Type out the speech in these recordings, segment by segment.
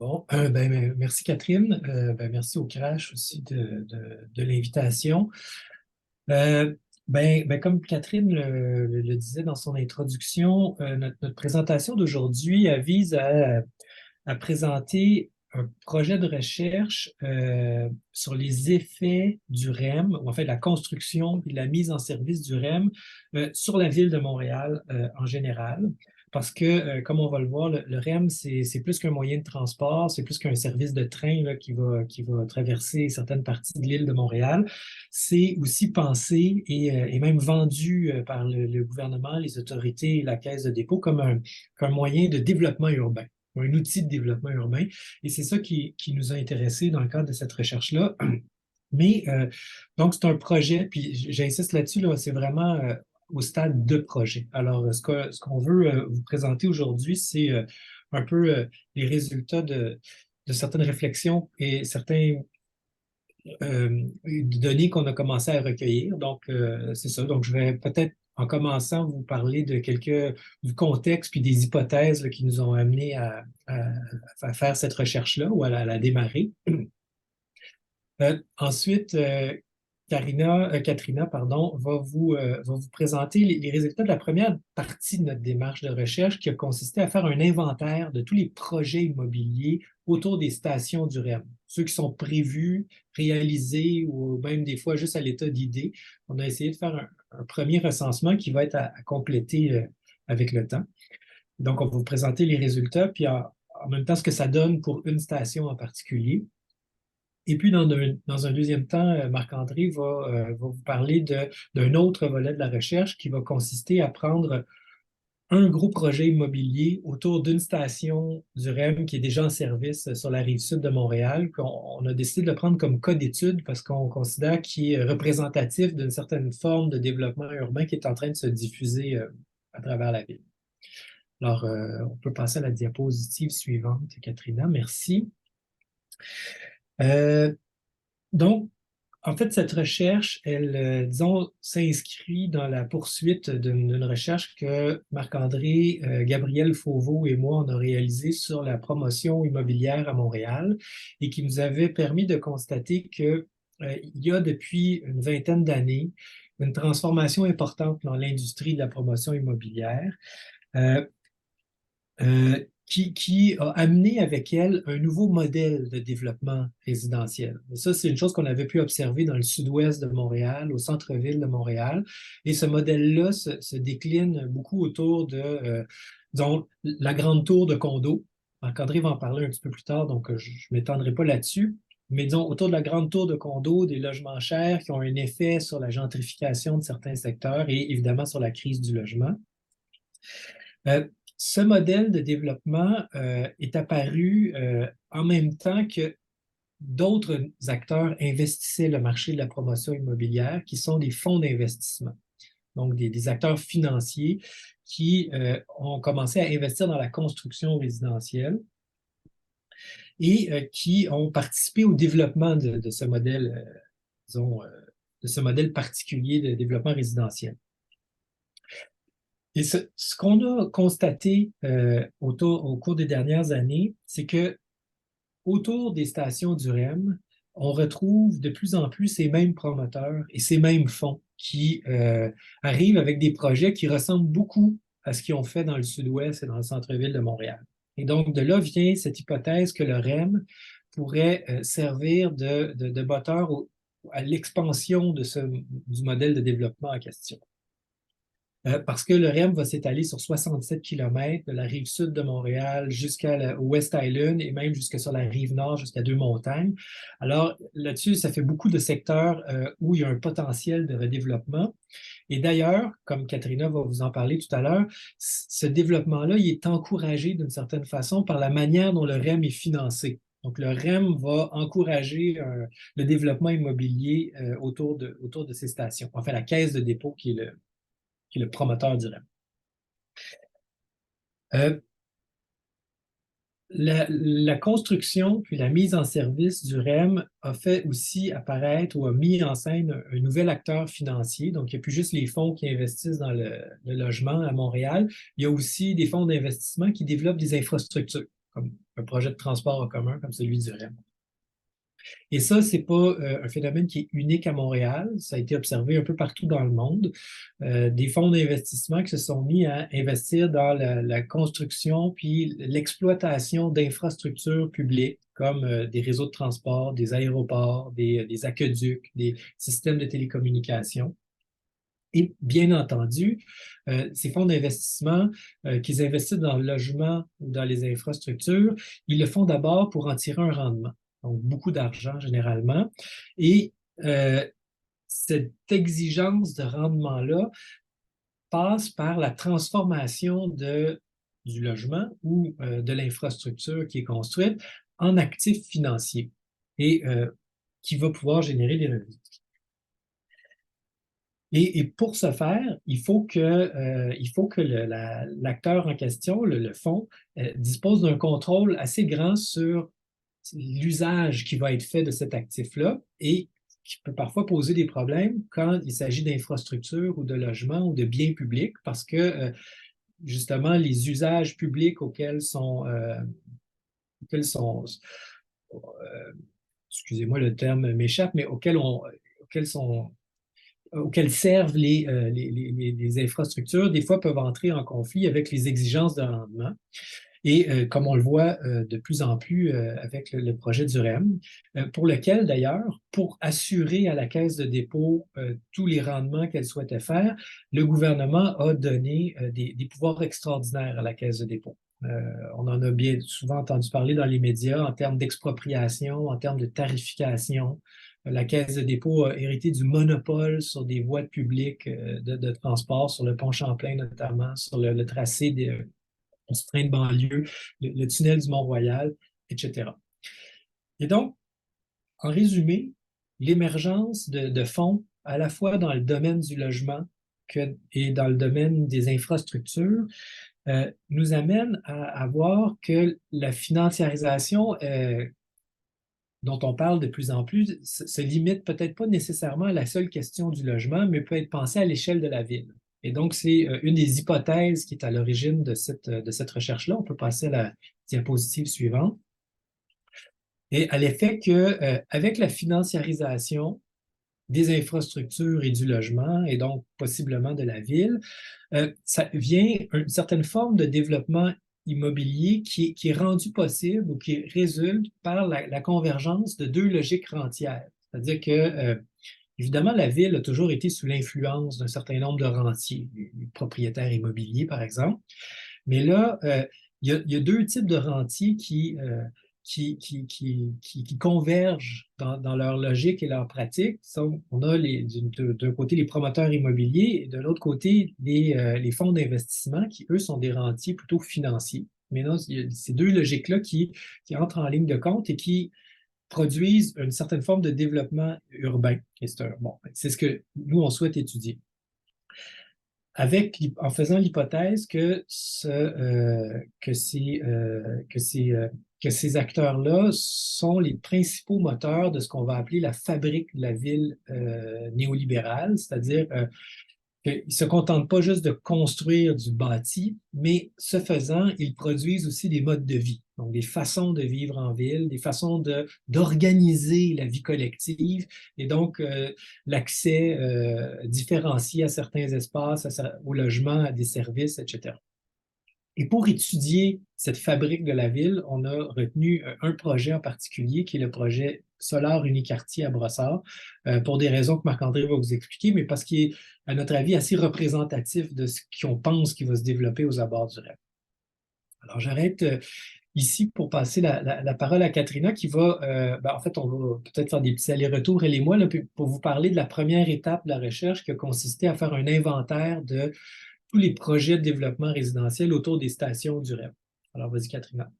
Bon, merci Catherine. Merci au Crash aussi de l'invitation. Comme Catherine le disait dans son introduction, notre présentation d'aujourd'hui elle vise à présenter un projet de recherche sur les effets du REM, ou en fait la construction et la mise en service du REM sur la ville de Montréal en général. Parce que, comme on va le voir, le REM, c'est plus qu'un moyen de transport, c'est plus qu'un service de train là, qui va traverser certaines parties de l'île de Montréal. C'est aussi pensé et même vendu par le gouvernement, les autorités et la Caisse de dépôt comme un moyen de développement urbain, un outil de développement urbain. Et c'est ça qui nous a intéressés dans le cadre de cette recherche-là. Mais donc, c'est un projet, puis j'insiste là-dessus, là, c'est vraiment au stade de projet. Alors, ce qu'on veut vous présenter aujourd'hui, c'est un peu les résultats de certaines réflexions et certains données qu'on a commencé à recueillir. Donc, c'est ça. Donc, je vais peut-être, en commençant, vous parler du contexte puis des hypothèses là, qui nous ont amenés à faire cette recherche-là ou à la démarrer. Ensuite, Katrina, pardon, va vous présenter les résultats de la première partie de notre démarche de recherche qui a consisté à faire un inventaire de tous les projets immobiliers autour des stations du REM, ceux qui sont prévus, réalisés ou même des fois juste à l'état d'idée. On a essayé de faire un premier recensement qui va être à compléter avec le temps. Donc, on va vous présenter les résultats, puis en même temps ce que ça donne pour une station en particulier. Et puis, dans un deuxième temps, Marc-André va vous parler d'un autre volet de la recherche qui va consister à prendre un gros projet immobilier autour d'une station du REM qui est déjà en service sur la rive sud de Montréal, qu'on a décidé de le prendre comme cas d'étude parce qu'on considère qu'il est représentatif d'une certaine forme de développement urbain qui est en train de se diffuser à travers la ville. Alors, on peut passer à la diapositive suivante, Katrina. Merci. Euh, Donc, en fait, cette recherche, elle, disons, s'inscrit dans la poursuite d'une recherche que Marc-André, Gabriel Fauveau et moi, on a réalisée sur la promotion immobilière à Montréal et qui nous avait permis de constater que, il y a depuis une vingtaine d'années une transformation importante dans l'industrie de la promotion immobilière. Euh, qui a amené avec elle un nouveau modèle de développement résidentiel. Et ça, c'est une chose qu'on avait pu observer dans le sud-ouest de Montréal, au centre-ville de Montréal. Et ce modèle-là se décline beaucoup autour de, disons, la grande tour de condos. Marc-André va en parler un petit peu plus tard, donc je ne m'étendrai pas là-dessus. Mais disons, autour de la grande tour de condos, des logements chers qui ont un effet sur la gentrification de certains secteurs et évidemment sur la crise du logement. Euh, Ce modèle de développement est apparu en même temps que d'autres acteurs investissaient le marché de la promotion immobilière, qui sont des fonds d'investissement, donc des acteurs financiers qui ont commencé à investir dans la construction résidentielle et qui ont participé au développement de ce modèle, disons, de ce modèle particulier de développement résidentiel. Et ce qu'on a constaté au cours des dernières années, c'est que autour des stations du REM, on retrouve de plus en plus ces mêmes promoteurs et ces mêmes fonds qui arrivent avec des projets qui ressemblent beaucoup à ce qu'ils ont fait dans le sud-ouest et dans le centre-ville de Montréal. Et donc, de là vient cette hypothèse que le REM pourrait servir de moteur à l'expansion du modèle de développement en question. Parce que le REM va s'étaler sur 67 km de la rive sud de Montréal jusqu'à West Island et même jusqu'à sur la rive nord, jusqu'à Deux-Montagnes. Alors là-dessus, ça fait beaucoup de secteurs où il y a un potentiel de redéveloppement. Et d'ailleurs, comme Katrina va vous en parler tout à l'heure, ce développement-là, il est encouragé d'une certaine façon par la manière dont le REM est financé. Donc, le REM va encourager le développement immobilier autour de ces stations. Enfin, la caisse de dépôt qui est le promoteur du REM. La construction puis la mise en service du REM a fait aussi apparaître ou a mis en scène un nouvel acteur financier. Donc, il n'y a plus juste les fonds qui investissent dans le logement à Montréal. Il y a aussi des fonds d'investissement qui développent des infrastructures, comme un projet de transport en commun comme celui du REM. Et ça, c'est pas un phénomène qui est unique à Montréal. Ça a été observé un peu partout dans le monde. Des fonds d'investissement qui se sont mis à investir dans la construction puis l'exploitation d'infrastructures publiques comme des réseaux de transport, des aéroports, des aqueducs, des systèmes de télécommunications. Et bien entendu, ces fonds d'investissement qu'ils investissent dans le logement ou dans les infrastructures, ils le font d'abord pour en tirer un rendement, donc beaucoup d'argent généralement. Et cette exigence de rendement-là passe par la transformation du logement ou de l'infrastructure qui est construite en actifs financiers et qui va pouvoir générer des revenus. Et pour ce faire, il faut que l'acteur en question, le fonds, dispose d'un contrôle assez grand sur l'usage qui va être fait de cet actif-là et qui peut parfois poser des problèmes quand il s'agit d'infrastructures ou de logements ou de biens publics parce que justement, les usages publics auxquels sont excusez-moi, le terme m'échappe, mais auxquelles servent les infrastructures, des fois peuvent entrer en conflit avec les exigences de rendement. Et comme on le voit de plus en plus avec le projet du REM, pour lequel d'ailleurs, pour assurer à la Caisse de dépôt tous les rendements qu'elle souhaitait faire, le gouvernement a donné des pouvoirs extraordinaires à la Caisse de dépôt. On en a bien souvent entendu parler dans les médias en termes d'expropriation, en termes de tarification. La Caisse de dépôt a hérité du monopole sur des voies publiques de transport, sur le pont Champlain notamment, sur le tracé du train de banlieue, le tunnel du Mont-Royal, etc. Et donc, en résumé, l'émergence de fonds, à la fois dans le domaine du logement et dans le domaine des infrastructures, nous amène à voir que la financiarisation dont on parle de plus en plus se limite peut-être pas nécessairement à la seule question du logement, mais peut être pensée à l'échelle de la ville. Et donc, c'est une des hypothèses qui est à l'origine de cette recherche-là. On peut passer à la diapositive suivante. Et à l'effet qu'avec la financiarisation des infrastructures et du logement, et donc possiblement de la ville, ça vient une certaine forme de développement immobilier qui est rendu possible ou qui résulte par la convergence de deux logiques rentières. C'est-à-dire que, évidemment, la ville a toujours été sous l'influence d'un certain nombre de rentiers, les propriétaires immobiliers, par exemple. Mais là, il y a deux types de rentiers qui convergent dans leur logique et leur pratique. On a d'un côté les promoteurs immobiliers et de l'autre côté les fonds d'investissement qui, eux, sont des rentiers plutôt financiers. Mais non, il y a ces deux logiques-là qui entrent en ligne de compte et qui produisent une certaine forme de développement urbain. Et c'est ce que nous, on souhaite étudier en faisant l'hypothèse que ces acteurs-là sont les principaux moteurs de ce qu'on va appeler la fabrique de la ville néolibérale, c'est-à-dire qu'ils ne se contentent pas juste de construire du bâti, mais ce faisant, ils produisent aussi des modes de vie, donc des façons de vivre en ville, des façons d'organiser la vie collective et donc l'accès différencié à certains espaces, au logement, à des services, etc. Et pour étudier cette fabrique de la ville, on a retenu un projet en particulier qui est le projet Solar Unicartier à Brossard, pour des raisons que Marc-André va vous expliquer, mais parce qu'il est, à notre avis, assez représentatif de ce qu'on pense qui va se développer aux abords du REM. Alors, j'arrête ici pour passer la parole à Katrina qui va, en fait, on va peut-être faire des petits allers-retours, elle et moi, là, pour vous parler de la première étape de la recherche qui a consisté à faire un inventaire de tous les projets de développement résidentiel autour des stations du REM. Alors, vas-y, Katrina.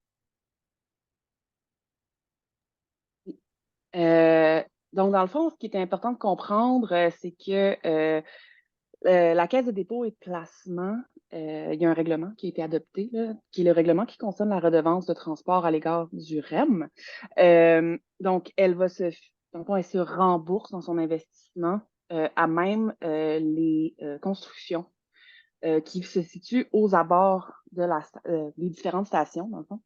Donc, dans le fond, ce qui est important de comprendre, c'est que la Caisse de dépôt et de placement, il y a un règlement qui a été adopté, là, qui est le règlement qui concerne la redevance de transport à l'égard du REM. Donc, elle se rembourse dans son investissement à même les constructions qui se situent aux abords des différentes stations, dans le fond.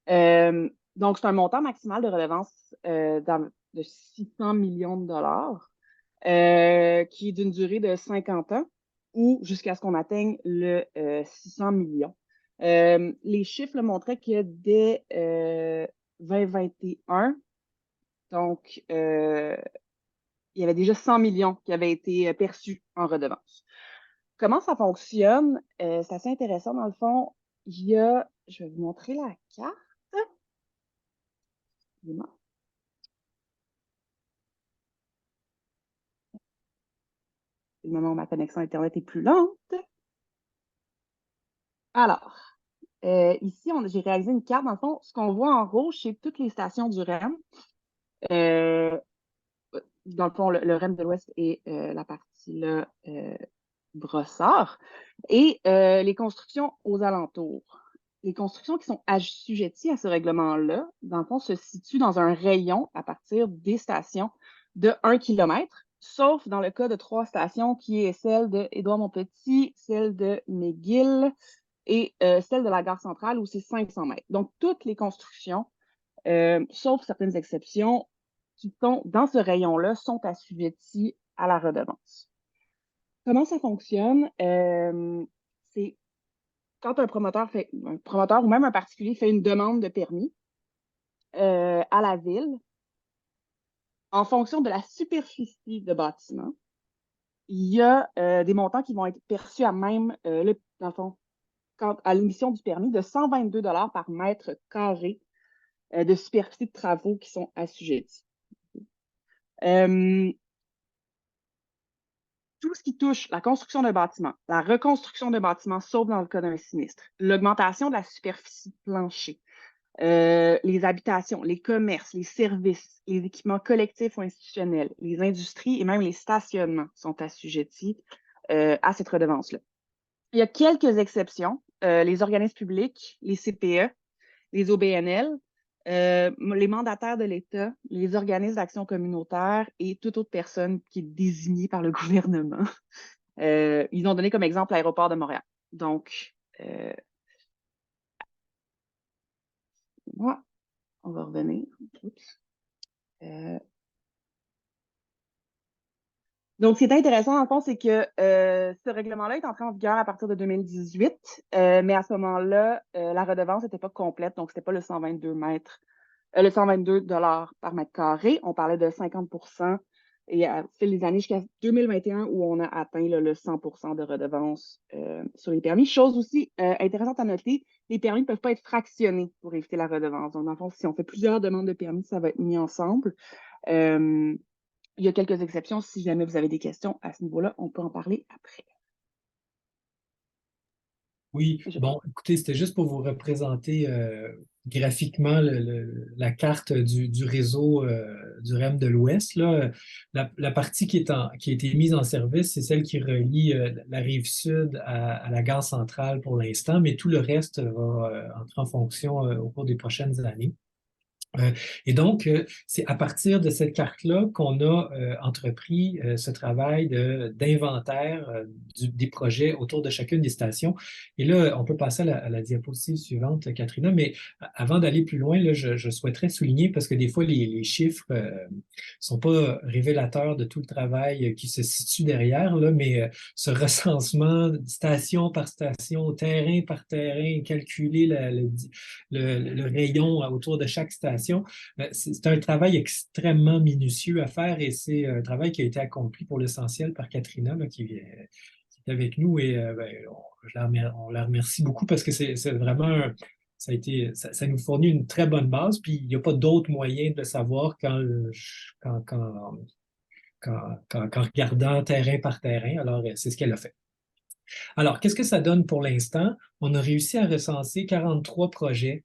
Donc, c'est un montant maximal de redevance de 600 millions de dollars, qui est d'une durée de 50 ans ou jusqu'à ce qu'on atteigne le 600 millions. Les chiffres le montraient que dès 2021, donc, il y avait déjà 100 millions qui avaient été perçus en redevance. Comment ça fonctionne? C'est assez intéressant. Dans le fond, je vais vous montrer la carte. Excusez-moi. C'est le moment où ma connexion Internet est plus lente. Alors, ici, j'ai réalisé une carte. Dans le fond, ce qu'on voit en rouge, c'est toutes les stations du REM. Dans le fond, le REM de l'Ouest est la partie là, Brossard. Et les constructions aux alentours. Les constructions qui sont assujetties à ce règlement-là, dans le fond, se situent dans un rayon à partir des stations de 1 km, sauf dans le cas de 3 stations, qui est celle de Édouard-Montpetit, celle de McGill et celle de la gare centrale, où c'est 500 mètres. Donc, toutes les constructions, sauf certaines exceptions, qui sont dans ce rayon-là, sont assujetties à la redevance. Comment ça fonctionne? C'est quand un promoteur ou même un particulier fait une demande de permis à la ville, en fonction de la superficie de bâtiment, il y a des montants qui vont être perçus à même, dans le fond, à l'émission du permis, de 122 $ par mètre carré de superficie de travaux qui sont assujettis. Tout ce qui touche la construction d'un bâtiment, la reconstruction d'un bâtiment, sauf dans le cas d'un sinistre, l'augmentation de la superficie de plancher, les habitations, les commerces, les services, les équipements collectifs ou institutionnels, les industries et même les stationnements sont assujettis à cette redevance-là. Il y a quelques exceptions, les organismes publics, les CPE, les OBNL, les mandataires de l'État, les organismes d'action communautaire et toute autre personne qui est désignée par le gouvernement. Ils ont donné comme exemple l'aéroport de Montréal. Donc, on va revenir. Donc, ce qui est intéressant, en fond, c'est que ce règlement-là est entré en vigueur à partir de 2018, mais à ce moment-là, la redevance n'était pas complète, donc ce n'était pas le 122 $ par mètre carré. On parlait de 50 et à fil des années jusqu'à 2021 où on a atteint là, le 100 de redevance sur les permis. Chose aussi intéressante à noter, les permis ne peuvent pas être fractionnés pour éviter la redevance. Donc, dans le fond, si on fait plusieurs demandes de permis, ça va être mis ensemble. Il y a quelques exceptions. Si jamais vous avez des questions à ce niveau-là, on peut en parler après. Oui, bon, écoutez, c'était juste pour vous représenter graphiquement la carte du réseau du REM de l'Ouest. Là. La partie qui a été mise en service, c'est celle qui relie la rive sud à la gare centrale pour l'instant, mais tout le reste va entrer en fonction au cours des prochaines années. Et donc, c'est à partir de cette carte-là qu'on a entrepris ce travail d'inventaire des projets autour de chacune des stations. Et là, on peut passer à la diapositive suivante, Katrina, mais avant d'aller plus loin, là, je souhaiterais souligner, parce que des fois, les chiffres ne sont pas révélateurs de tout le travail qui se situe derrière, là, mais ce recensement station par station, terrain par terrain, calculer le rayon autour de chaque station. C'est un travail extrêmement minutieux à faire et c'est un travail qui a été accompli pour l'essentiel par Katrina là, qui est avec nous et on la remercie beaucoup parce que c'est vraiment ça nous fournit une très bonne base, puis il n'y a pas d'autre moyen de le savoir qu'en regardant terrain par terrain. Alors, c'est ce qu'elle a fait. Alors, qu'est-ce que ça donne pour l'instant? On a réussi à recenser 43 projets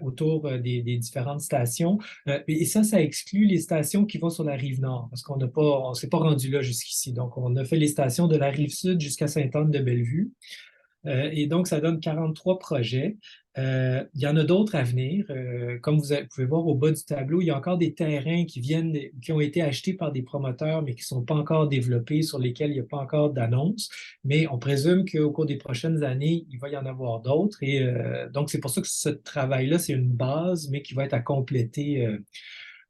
autour des différentes stations. Et ça exclut les stations qui vont sur la rive nord, parce on ne s'est pas rendu là jusqu'ici. Donc, on a fait les stations de la rive sud jusqu'à Sainte-Anne-de-Bellevue. Et donc, ça donne 43 projets. Il y en a d'autres à venir. Comme pouvez voir au bas du tableau, il y a encore des terrains qui ont été achetés par des promoteurs, mais qui ne sont pas encore développés, sur lesquels il n'y a pas encore d'annonce. Mais on présume qu'au cours des prochaines années, il va y en avoir d'autres. Et donc, c'est pour ça que ce travail-là, c'est une base, mais qui va être à compléter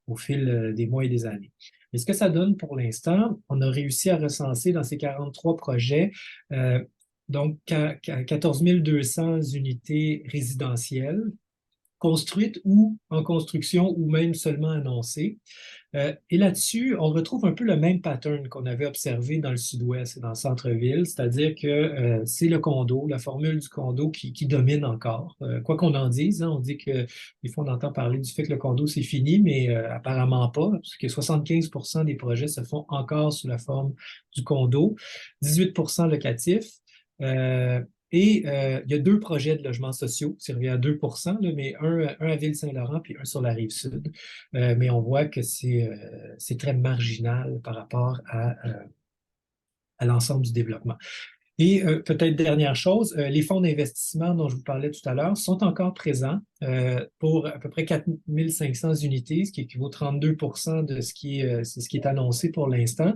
au fil des mois et des années. Mais ce que ça donne pour l'instant, on a réussi à recenser dans ces 43 projets donc 14 200 unités résidentielles construites ou en construction ou même seulement annoncées. Et là-dessus, on retrouve un peu le même pattern qu'on avait observé dans le sud-ouest et dans le centre-ville, c'est-à-dire que c'est le condo, la formule du condo qui domine encore. Quoi qu'on en dise, hein, on dit que des fois on entend parler du fait que le condo c'est fini, mais apparemment pas, parce que 75% des projets se font encore sous la forme du condo, 18% locatif. Euh, il y a deux projets de logements sociaux, c'est revient à 2%, là, mais un à Ville-Saint-Laurent puis un sur la rive sud. Mais on voit que c'est très marginal par rapport à l'ensemble du développement. Et peut-être dernière chose, les fonds d'investissement dont je vous parlais tout à l'heure sont encore présents pour à peu près 4 500 unités, ce qui équivaut à 32% de c'est ce qui est annoncé pour l'instant.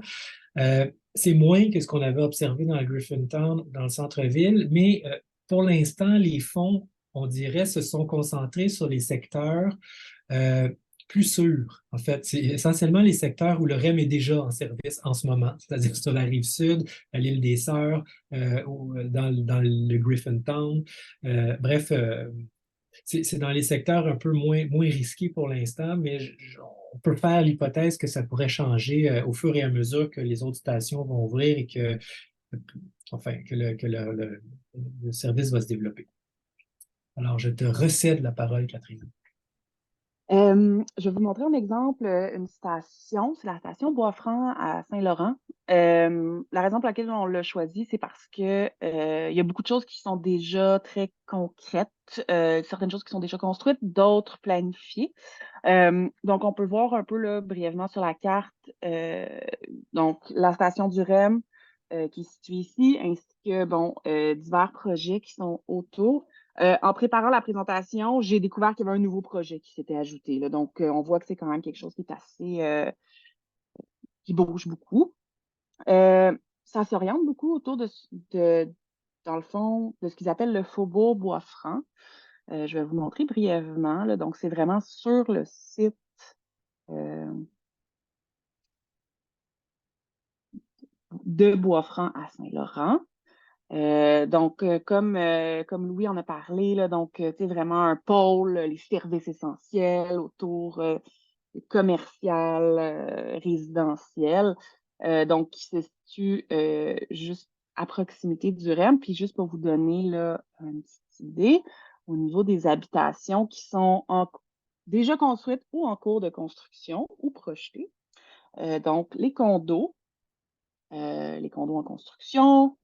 C'est moins que ce qu'on avait observé dans le Griffintown, dans le centre-ville, mais pour l'instant, les fonds, on dirait, se sont concentrés sur les secteurs euh, plus sûrs. En fait, c'est essentiellement les secteurs où le REM est déjà en service en ce moment, c'est-à-dire sur la rive sud, à l'île des Sœurs, ou dans le Griffintown. Bref, c'est dans les secteurs un peu moins risqués pour l'instant, mais on peut faire l'hypothèse que ça pourrait changer au fur et à mesure que les autres stations vont ouvrir et enfin, le service va se développer. Alors, je te recède la parole, Catherine. Je vais vous montrer un exemple, une station, c'est la station Bois-Franc à Saint-Laurent. La raison pour laquelle on l'a choisi, c'est parce que il y a beaucoup de choses qui sont déjà très concrètes, certaines choses qui sont déjà construites, d'autres planifiées. Donc, on peut voir un peu là, brièvement sur la carte, donc la station du REM qui est située ici, ainsi que bon, divers projets qui sont autour. En préparant la présentation, j'ai découvert qu'il y avait un nouveau projet qui s'était ajouté, là. Donc, on voit que c'est quand même quelque chose qui est assez, qui bouge beaucoup. Ça s'oriente beaucoup autour dans le fond, de ce qu'ils appellent le Faubourg Bois-Franc. Je vais vous montrer brièvement, là. Donc, c'est vraiment sur le site euh, de Bois-Franc à Saint-Laurent. Comme Louis en a parlé, là, donc, tu sais, vraiment un pôle, les services essentiels autour commercial, résidentiel, donc qui se situe juste à proximité du REM. Puis juste pour vous donner là, une petite idée, au niveau des habitations qui sont déjà construites ou en cours de construction ou projetées, donc les condos en construction,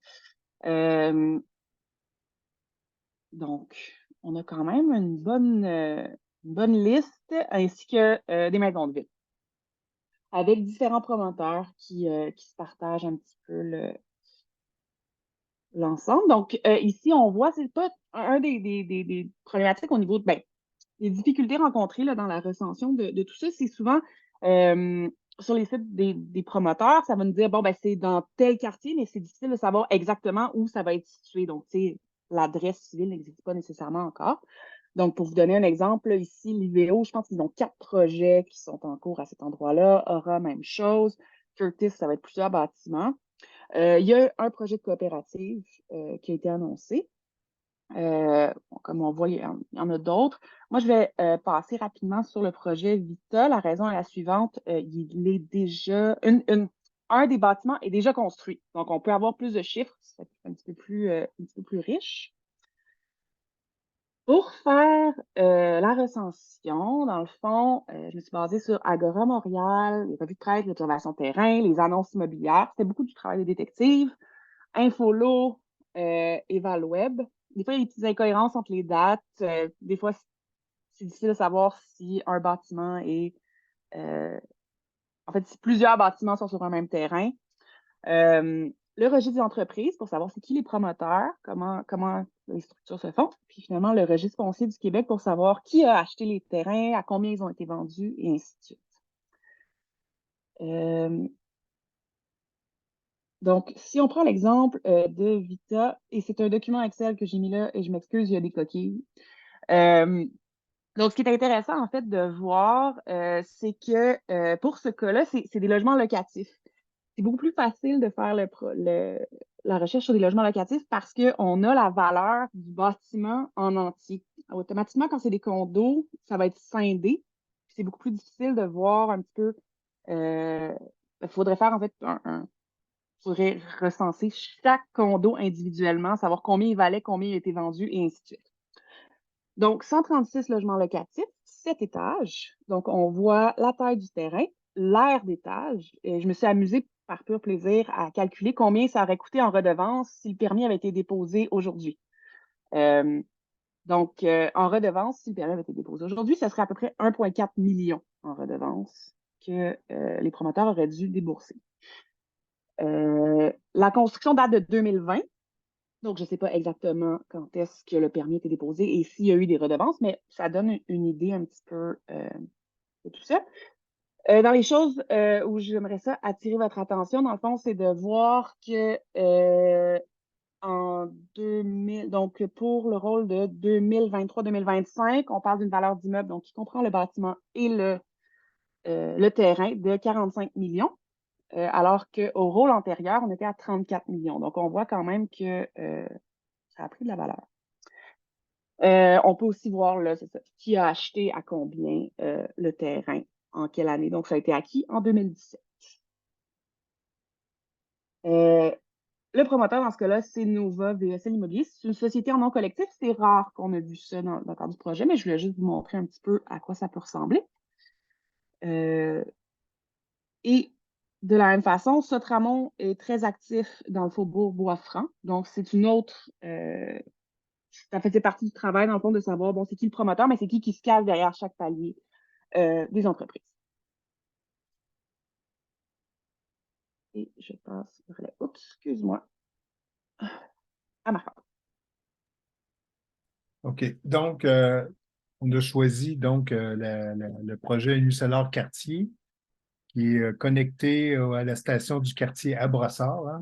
donc, on a quand même une bonne liste, ainsi que des maisons de ville, avec différents promoteurs qui se partagent un petit peu l'ensemble. Donc, ici, on voit, c'est pas un des problématiques au niveau de, ben, les difficultés rencontrées là, dans la recension de tout ça, c'est souvent sur les sites des promoteurs, ça va nous dire, bon, ben, c'est dans tel quartier, mais c'est difficile de savoir exactement où ça va être situé. Donc, tu sais, l'adresse civile n'existe pas nécessairement encore. Donc, pour vous donner un exemple, là, ici, l'IVO, je pense qu'ils ont 4 projets qui sont en cours à cet endroit-là. Aura, même chose. Curtis, ça va être plusieurs bâtiments. Il y a un projet de coopérative qui a été annoncé. Comme on voit, il y en a d'autres. Moi, je vais passer rapidement sur le projet Vita. La raison est la suivante. Il est déjà, un des bâtiments est déjà construit. Donc, on peut avoir plus de chiffres, c'est un petit peu plus riche. Pour faire la recension, dans le fond, je me suis basée sur Agora Montréal, les revues de presse, l'observation de terrain, les annonces immobilières. C'était beaucoup du travail de détective. Infolo, Evalweb. Des fois, il y a des petites incohérences entre les dates. Des fois, c'est difficile de savoir si un bâtiment est... en fait, si plusieurs bâtiments sont sur un même terrain. le registre des entreprises pour savoir c'est qui les promoteurs, comment les structures se font, puis finalement le registre foncier du Québec pour savoir qui a acheté les terrains, à combien ils ont été vendus, et ainsi de suite. Donc, si on prend l'exemple de Vita, et c'est un document Excel que j'ai mis là, et je m'excuse, il y a des coquilles. Donc, ce qui est intéressant, en fait, de voir, c'est que pour ce cas-là, c'est des logements locatifs. C'est beaucoup plus facile de faire la recherche sur des logements locatifs parce qu'on a la valeur du bâtiment en entier. Automatiquement, quand c'est des condos, ça va être scindé. C'est beaucoup plus difficile de voir un petit peu. Il faudrait faire, en fait, faudrait recenser chaque condo individuellement, savoir combien il valait, combien il a été vendu, et ainsi de suite. Donc, 136 logements locatifs, 7 étages. Donc, on voit la taille du terrain, l'aire d'étage. Et je me suis amusée par pur plaisir à calculer combien ça aurait coûté en redevance si le permis avait été déposé aujourd'hui. Donc, en redevance, si le permis avait été déposé aujourd'hui, ça serait à peu près 1,4 million en redevance que les promoteurs auraient dû débourser. La construction date de 2020. Donc, je ne sais pas exactement quand est-ce que le permis a été déposé et s'il y a eu des redevances, mais ça donne une idée un petit peu de tout ça. Dans les choses où j'aimerais ça attirer votre attention, dans le fond, c'est de voir que en 2000, donc pour le rôle de 2023-2025, on parle d'une valeur d'immeuble, donc qui comprend le bâtiment et le terrain, de 45 millions. Alors qu'au rôle antérieur, on était à 34 millions. Donc, on voit quand même que ça a pris de la valeur. On peut aussi voir là, c'est ça, qui a acheté à combien le terrain, en quelle année. Donc, ça a été acquis en 2017. Le promoteur, dans ce cas-là, c'est Nova VSL Immobilier. C'est une société en nom collectif. C'est rare qu'on ait vu ça dans le cadre du projet, mais je voulais juste vous montrer un petit peu à quoi ça peut ressembler. Et de la même façon, Sotramont est très actif dans le faubourg Bois-Franc. Donc, c'est une autre. Ça faisait partie du travail, dans le fond, de savoir, bon, c'est qui le promoteur, mais c'est qui se cache derrière chaque palier des entreprises. Et je passe le relais. Oups, excuse-moi. À ma part. OK. Donc, on a choisi donc le projet Unicellar Quartier qui est connecté à la station du quartier à Brossard, hein,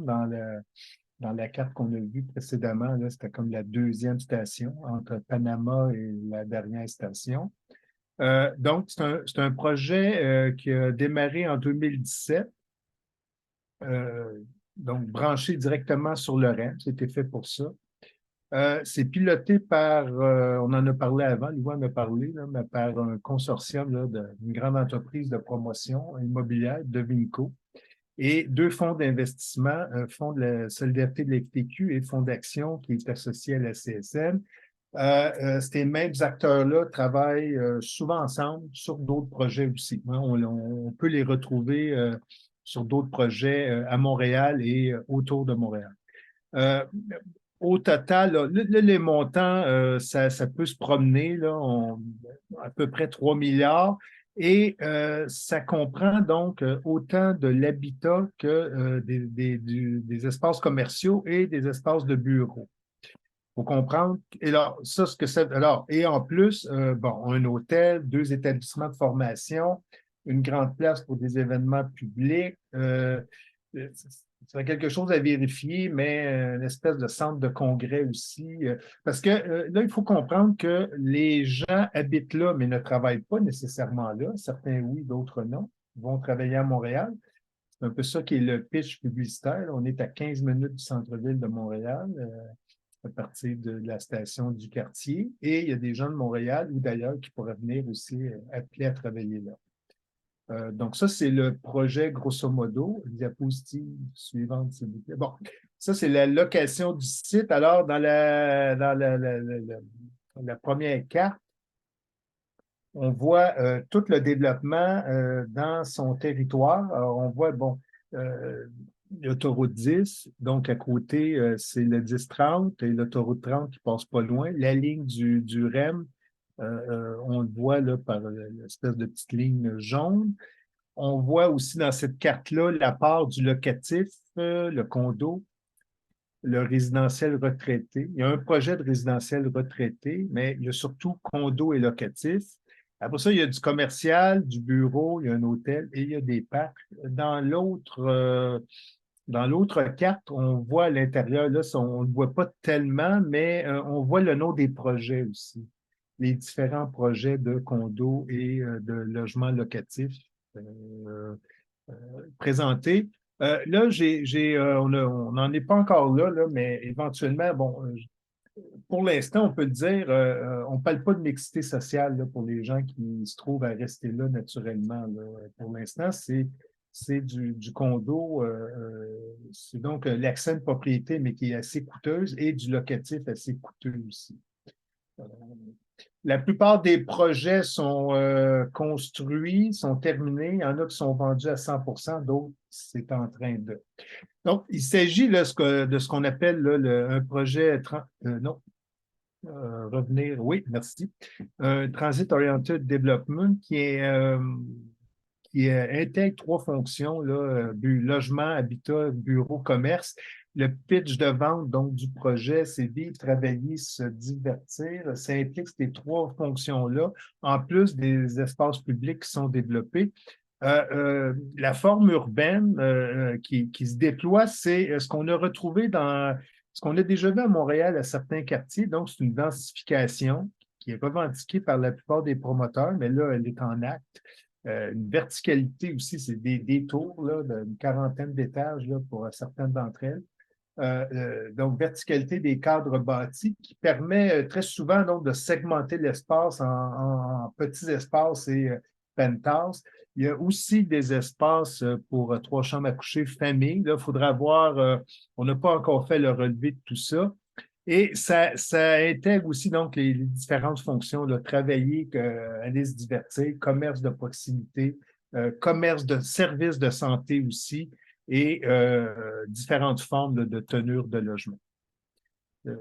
dans la carte qu'on a vue précédemment. Là, c'était comme la deuxième station entre Panama et la dernière station. Donc, c'est un projet qui a démarré en 2017, donc branché directement sur le REM. C'était fait pour ça. C'est piloté par, on en a parlé avant, Louis en a parlé, là, mais par un consortium d'une grande entreprise de promotion immobilière, Devinco, et deux fonds d'investissement, un fonds de la solidarité de l'FTQ et le fonds d'action qui est associé à la CSN. Ces mêmes acteurs-là travaillent souvent ensemble sur d'autres projets aussi, hein. On peut les retrouver sur d'autres projets à Montréal et autour de Montréal. Au total, là, les montants, ça peut se promener, là, à peu près 3 milliards. Et ça comprend donc autant de l'habitat que des espaces commerciaux et des espaces de bureaux. Il faut comprendre. Et alors, ça, ce que ça. Alors, et en plus, bon, un hôtel, deux établissements de formation, une grande place pour des événements publics. C'est quelque chose à vérifier, mais une espèce de centre de congrès aussi. Parce que là, il faut comprendre que les gens habitent là, mais ne travaillent pas nécessairement là. Certains oui, d'autres non. Ils vont travailler à Montréal. C'est un peu ça qui est le pitch publicitaire. On est à 15 minutes du centre-ville de Montréal, à partir de la station du quartier. Et il y a des gens de Montréal ou d'ailleurs qui pourraient venir aussi appeler à travailler là. Donc, ça, c'est le projet grosso modo. Diapositive suivante, s'il vous plaît. Bon, ça, c'est la location du site. Alors, dans la première carte, on voit tout le développement dans son territoire. Alors, on voit, bon, l'autoroute 10, donc à côté, c'est le 10-30 et l'autoroute 30 qui passe pas loin. La ligne du REM, on le voit là par l'espèce de petite ligne jaune. On voit aussi dans cette carte-là la part du locatif, le condo, le résidentiel retraité. Il y a un projet de résidentiel retraité, mais il y a surtout condo et locatif. Après ça, il y a du commercial, du bureau, il y a un hôtel et il y a des parcs. Dans l'autre carte, on voit à l'intérieur, là, on ne le voit pas tellement, mais on voit le nom des projets aussi. Les différents projets de condos et de logements locatifs euh, présentés. Là, on n'en est pas encore là, mais éventuellement, bon, pour l'instant, on peut le dire, on ne parle pas de mixité sociale là, pour les gens qui se trouvent à rester là naturellement. Là. Pour l'instant, c'est du condo, c'est donc l'accès à une propriété, mais qui est assez coûteuse, et du locatif assez coûteux aussi. La plupart des projets sont construits, sont terminés. Il y en a qui sont vendus à 100 d'autres, c'est en train de. Donc, il s'agit là, de ce qu'on appelle là, un projet. Non, revenir, oui, merci. Un Transit Oriented Development qui intègre trois fonctions, là, logement, habitat, bureau, commerce. Le pitch de vente donc, du projet, c'est vivre, travailler, se divertir. Ça implique ces trois fonctions-là, en plus des espaces publics qui sont développés. La forme urbaine qui se déploie, c'est ce qu'on a retrouvé dans ce qu'on a déjà vu à Montréal à certains quartiers. Donc, c'est une densification qui est revendiquée par la plupart des promoteurs, mais là, elle est en acte. Une verticalité aussi, c'est des tours d'une quarantaine d'étages pour certaines d'entre elles. Donc, verticalité des cadres bâtis qui permet très souvent donc, de segmenter l'espace en petits espaces et penthouses. Il y a aussi des espaces pour trois chambres à coucher famille. Là, il faudra voir, on n'a pas encore fait le relevé de tout ça. Et ça intègre aussi donc les différentes fonctions, là, travailler, aller se divertir, commerce de proximité, commerce de services de santé aussi, et différentes formes de tenure de logement.